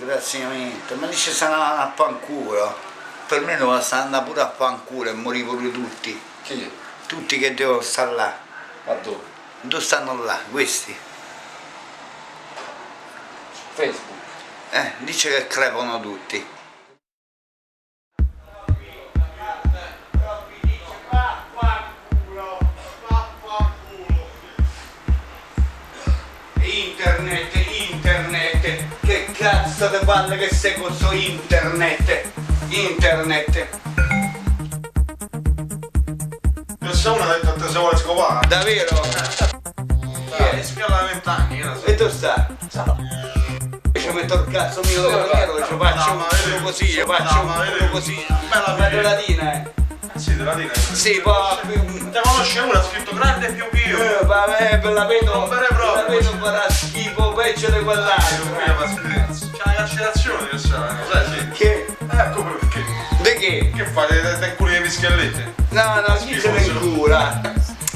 ringraziamento, ma dice stanno a fanculo. Per me non stanno pure a fanculo e morì pure tutti. Chi? Tutti che devono stare là. Ma dove? Dove stanno là, questi? Facebook. Dice che crepano tutti. Internet, che cazzo di palle che sei con sto internet? Nessuno ha detto a te se vuole scopare. Davvero? Spiega da 20 anni, io lo so. E tu stai? Ci metto il cazzo mio nero, ci faccio No, ma uno vedi? così, ci faccio No, ma uno vedi? così. Bella Ma vedi? latina, Sì, te la dico. Sì, poi. Te conosce uno, ha scritto grande più che io. Vabbè, la vedo. Non vero e proprio. La vedo farà schifo peggio di quell'altro. C'è una carcerazione che sa, lo sai, sì. Che? Ecco perché. Di che? Che fate? Te culi le pischellette? No, chi se ne incula?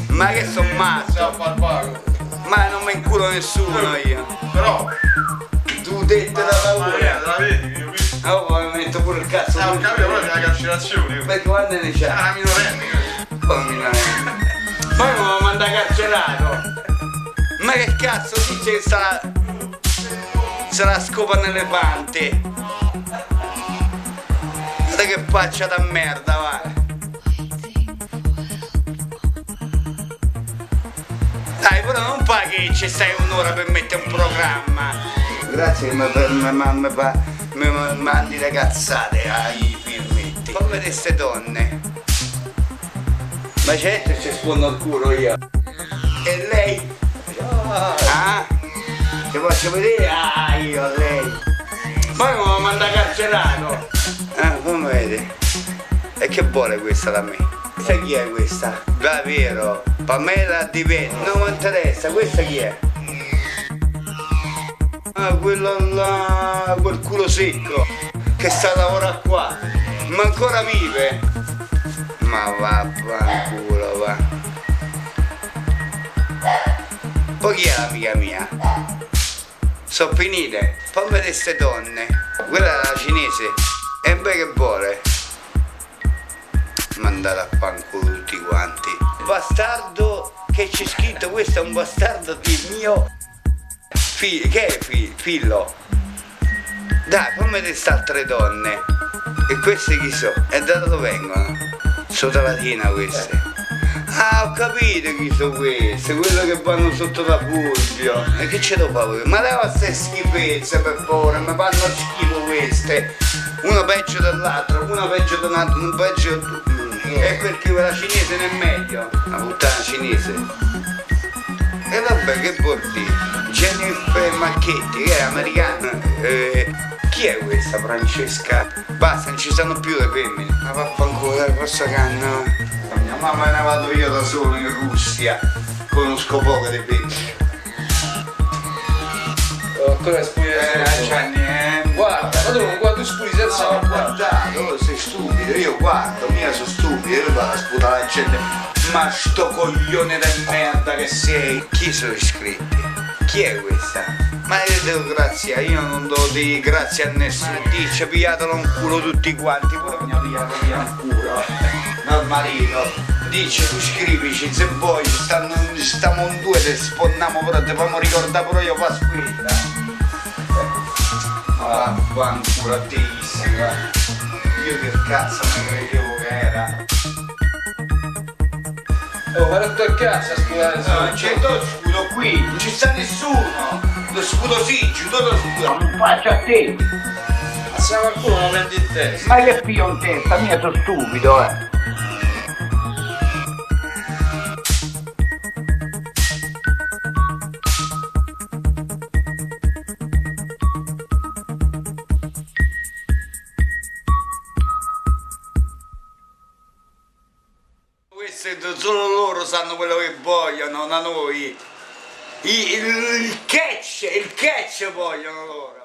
Ma che son matto? Sei a barbaco. Ma non mi inculo nessuno io. Però, Tu dette la ma paura. te la vedi, io visto. Oh, poi mi metto pure il cazzo. Ho capito, però c'è una carcerazione. Perché quando ne c'è? Una minorenne. Poi mi poi mi manda carcerato. Ma che cazzo dice che se la scopa un elefante? Guarda che faccia da merda, va. Dai, però non fa che ci stai un'ora per mettere un programma. Grazie che mi mandi le cazzate ai filmetti. Come vedete ste donne? Ma certo ci sfondo il culo io. E lei? Ah? Ti faccio vedere? Ah, io a lei. Poi mi manda carcerato. Come vedi? E che vuole questa da me? Questa chi è questa? Davvero? Pamela Di Ven. Non mi interessa, questa chi è? Ah, quello là, quel culo secco che sta a lavorare qua. Ma ancora vive? Ma vaffanculo, va. Poi chi è l'amica mia? Sono finite. Fammi vedere ste donne. Quella è la cinese. E beh che vuole? Mandate a fanculo tutti quanti. Bastardo che c'è scritto, questo è un bastardo di mio figlio. Che è figlio? Dai, fammi vedere queste altre donne. E queste chi sono? E da dove vengono? Sotto latina queste. Ah, ho capito chi sono queste, quelle che vanno sotto la Fulvio. E che ce lo fa voi? Ma leva queste schifezze per favore, mi fanno schifo queste. Uno peggio dell'altro, uno peggio dell'altro, un peggio. E perché quella cinese non è meglio? La puttana cinese. E vabbè, che vuol dire? Jennifer Marchetti, che è americana. Chi è questa Francesca? Basta, non ci sono più le femmine. Ma vaffanculo, dai, posso canna. Mia mamma me ne vado io da solo in Russia. Conosco poche le femmine. Ancora spuri Guarda, ma tu non guardi spuri senza No, guardato, sei stupido, io guardo, mia sono stupido, io vado a sputare la gente. Ma sto coglione di merda che sei! Chi sono iscritti? Chi è questa? Ma io devo grazie, io non do di grazie a nessuno. Dice pigliatelo un culo tutti quanti, pure mi ha pigliato via un culo. Dal marito. Dice tu scrivici se vuoi, stiamo in due, te sponniamo però te fammo ricordare pure io Pasquetta. Ma vaffanculo ateissimo. Io che cazzo mi credevo che era. Oh, ma rotto a casa, scusate. No, non c'è lo scudo qui, non ci sta nessuno. Lo scudo sì, giudo lo scudo. Non faccio a te. Ma se qualcuno lo prendi in testa. Ma che pio in testa, mia sono stupido, Queste solo loro sanno quello che vogliono da noi. Il catch vogliono loro.